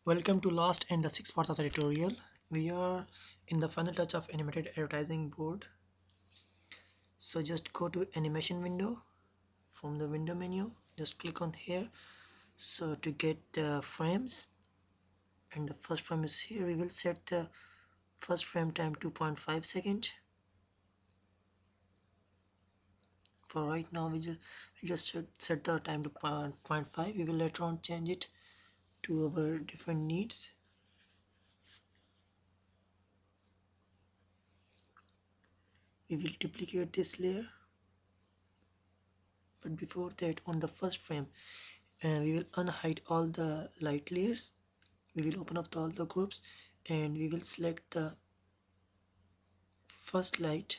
Welcome to last and the sixth part of the tutorial. We are in the final touch of animated advertising board. So just go to animation window. From the window menu, just click on here. So to get the frames, and the first frame is here. We will set the first frame time 2.5 second. For right now, we just set the time to 0.5. We will later on change it to our different needs. We will duplicate this layer, but before that, on the first frame, we will unhide all the light layers. We will open up all the groups and we will select the first light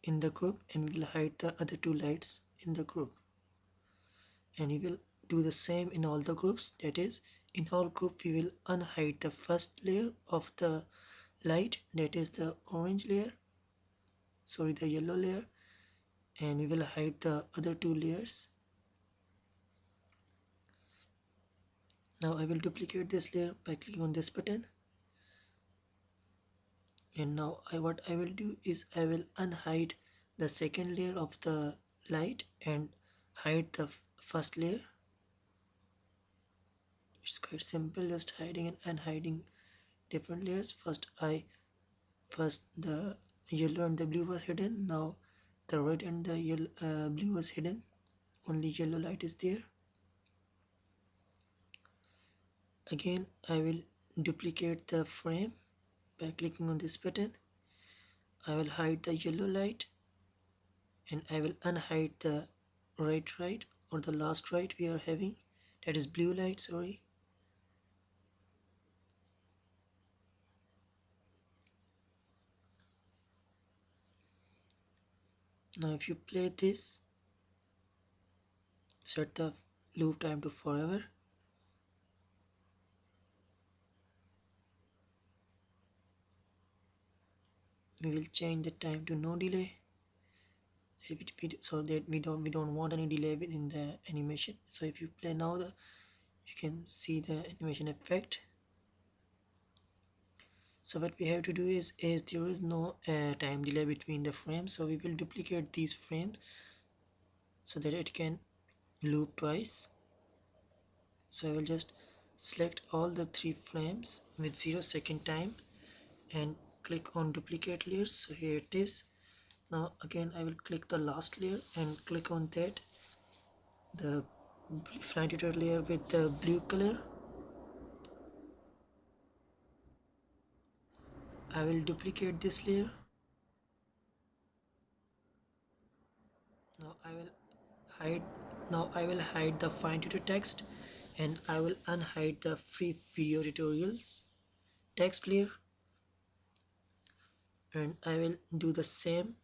in the group and we will hide the other two lights in the group, and we will do the same in all the groups. That is, in all group we will unhide the first layer of the light, that is the orange layer, sorry, the yellow layer, and we will hide the other two layers. Now I will duplicate this layer by clicking on this button, and now what I will do is I will unhide the second layer of the light and hide the first layer. It's quite simple, just hiding and unhiding different layers. First the yellow and the blue were hidden. Now the red and the blue was hidden. Only yellow light is there. Again I will duplicate the frame by clicking on this button. I will hide the yellow light and I will unhide the right or the last right we are having, that is blue light, sorry. Now if you play this, set the loop time to forever. We will change the time to no delay so that we don't want any delay in the animation. So if you play now, you can see the animation effect. So what we have to do is there is no time delay between the frames, so we will duplicate these frames so that it can loop twice. So I will just select all the three frames with 0-second time and click on duplicate layers. So here it is. Now again I will click the last layer and click on that, the fine tutor layer with the blue color. I will duplicate this layer. Now I will hide the fine tutor text and I will unhide the free video tutorials text layer, and I will do the same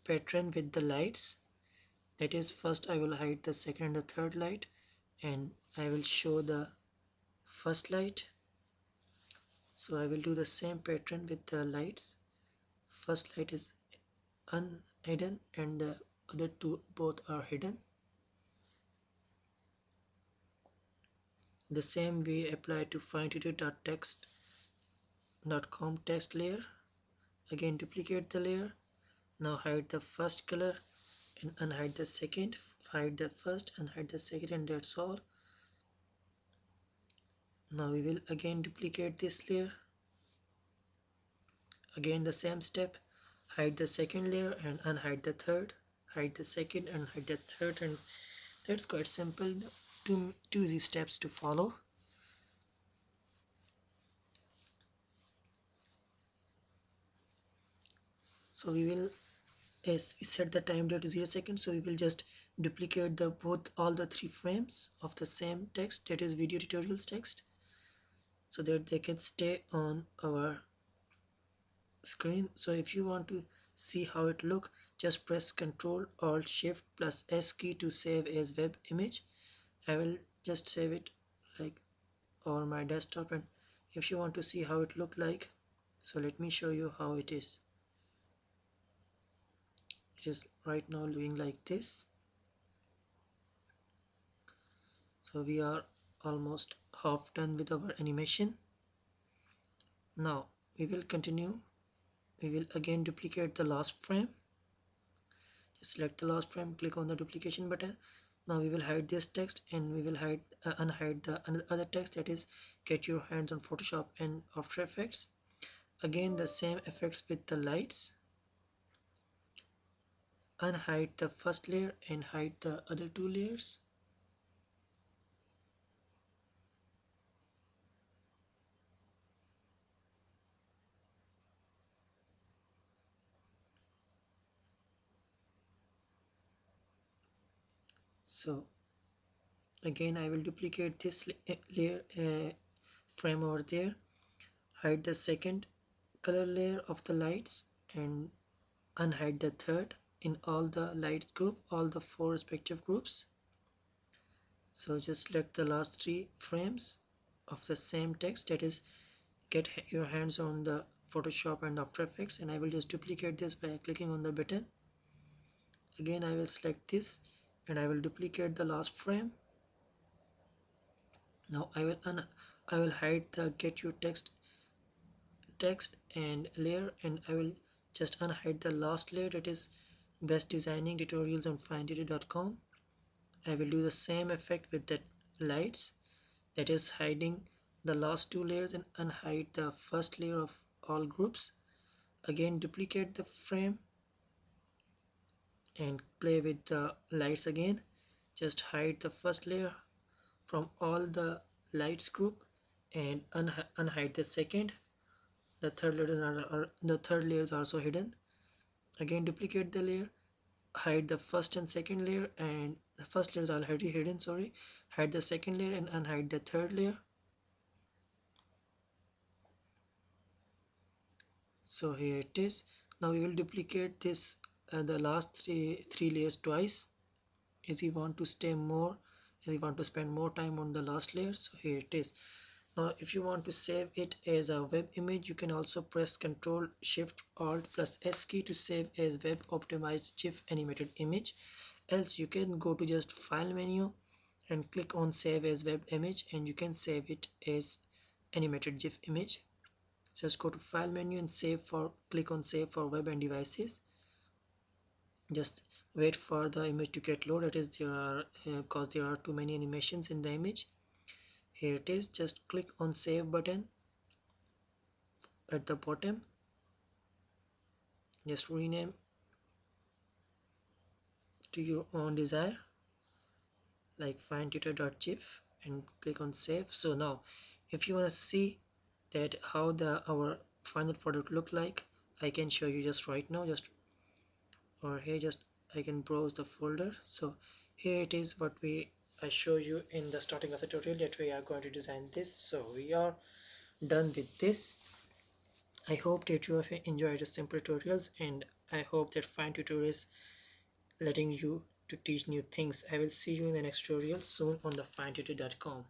pattern with the lights. That is, first I will hide the second and the third light and I will show the first light. So I will do the same pattern with the lights. First light is unhidden and the other two both are hidden. The same we apply to finetutor.text.com text layer. Again duplicate the layer. Now hide the first color and unhide the second. Hide the first and hide the second, and that's all. Now we will again duplicate this layer. Again the same step. Hide the second layer and unhide the third. Hide the second and hide the third, and that's quite simple. Two easy steps to follow. So we will, as we set the time there to 0 seconds, so we will just duplicate all the three frames of the same text, that is video tutorials text, so that they can stay on our screen. So if you want to see how it look, just press Ctrl Alt Shift plus S key to save as web image. I will just save it like over my desktop, and if you want to see how it look like, so let me show you how it is. It is right now looking like this. So we are almost half done with our animation. Now we will continue. We will again duplicate the last frame. Just select the last frame, click on the duplication button. Now we will hide this text and we will unhide the other text, that is get your hands on Photoshop and After Effects. Again the same effects with the lights. Unhide the first layer and hide the other two layers. So again I will duplicate this layer frame over there, hide the second color layer of the lights and unhide the third in all the lights group, all the four respective groups. So just select the last three frames of the same text, that is get your hands on the Photoshop and After Effects, and I will just duplicate this by clicking on the button. Again I will select this and I will duplicate the last frame. Now I will hide the get your text and layer, and I will just unhide the last layer, that is best designing tutorials on finduty.com. I will do the same effect with the lights, that is hiding the last two layers and unhide the first layer of all groups. Again duplicate the frame and play with the lights again. Just hide the first layer from all the lights group and unhide the second. The third layer is also hidden. Again duplicate the layer, hide the first and second layer, and the first layer is already hidden, sorry. Hide the second layer and unhide the third layer. So here it is. Now we will duplicate this the last three layers twice, as you want to spend more time on the last layer. So here it is. Now if you want to save it as a web image, you can also press Ctrl Shift Alt plus S key to save as web optimized GIF animated image. Else you can go to just file menu and click on save as web image, and you can save it as animated GIF image. Just go to file menu and click on save for web and devices. Just wait for the image to get loaded. It is because there are too many animations in the image. Here it is. Just click on save button at the bottom. Just rename to your own desire, like finetutor.gif, and click on save. So now if you want to see that how our final product look like, I can show you just right now. I can browse the folder. So here it is what I show you in the starting of the tutorial, that we are going to design this. So we are done with this. I hope that you have enjoyed the simple tutorials, and I hope that FineTutor is letting you to teach new things. I will see you in the next tutorial soon on the finetutor.com.